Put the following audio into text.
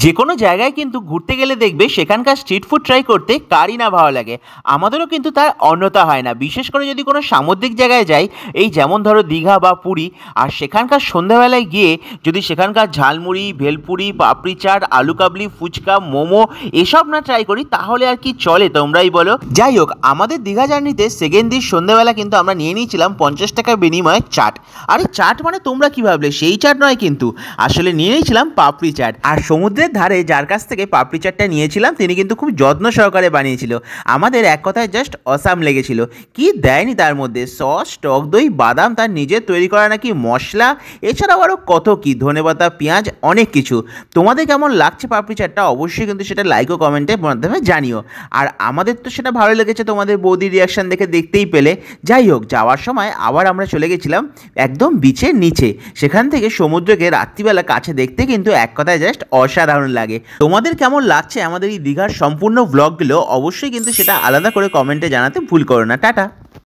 যে কোনো জায়গায় কিন্তু ঘুরতে গেলে দেখবে সেখানকার স্ট্রিট ফুড ট্রাই করতে কারই না ভালো লাগে। আমাদেরও কিন্তু তার অন্যথা হয় না, বিশেষ করে যদি কোনো সামুদ্রিক জায়গায় যাই, এই যেমন ধরো দীঘা বা পুরী, আর সেখানকার সন্ধ্যাবেলায় গিয়ে যদি সেখানকার ঝালমুড়ি, ভেলপুরি, পাপড়ি চাট, আলু কাবলি, ফুচকা, মোমো এসব না ট্রাই করি তাহলে আর কি চলে, তোমরাই বলো। যাই হোক, আমাদের দীঘা জার্নিতে সেকেন্ড দিন সন্ধ্যাবেলা কিন্তু আমরা নিয়ে নিয়েছিলাম 50 টাকার বিনিময়ে চাট। আরে চাট মানে তোমরা কি ভাবলে সেই চাট নয়, কিন্তু আসলে নিয়ে নিয়েছিলাম পাপড়ি চাট। আর সমুদ্রের ধারে যার কাছ থেকে পাপড়ি চাটটা নিয়েছিলাম তিনি কিন্তু খুব যত্ন সহকারে বানিয়েছিল। আমাদের এক কথায় জাস্ট অসাম লেগেছিল। কি দেয়নি তার মধ্যে, সস, টক দই, বাদাম, তার নিজের তৈরি করা নাকি মশলা, এছাড়াও আরও কত কি, ধনেপাতা, পেঁয়াজ, অনেক কিছু। তোমাদের কেমন লাগছে পাপড়ি চাটটা অবশ্যই কিন্তু সেটা লাইক ও কমেন্টের মাধ্যমে জানিও। আর আমাদের তো সেটা ভালো লেগেছে, তোমাদের বৌদির রিয়াকশান দেখে দেখতেই পেলে। যাই হোক, যাওয়ার সময় আবার আমরা চলে গেছিলাম একদম বিচের নিচে। সেখান থেকে সমুদ্রকে রাত্রিবেলা কাছে দেখতে কিন্তু এক কথায় জাস্ট অসাধারণ লাগে। তোমাদের কেমন লাগছে আমাদের এই দীঘার সম্পূর্ণ ব্লগগুলো অবশ্যই কিন্তু সেটা আলাদা করে কমেন্টে জানাতে ভুল করো না। টাটা।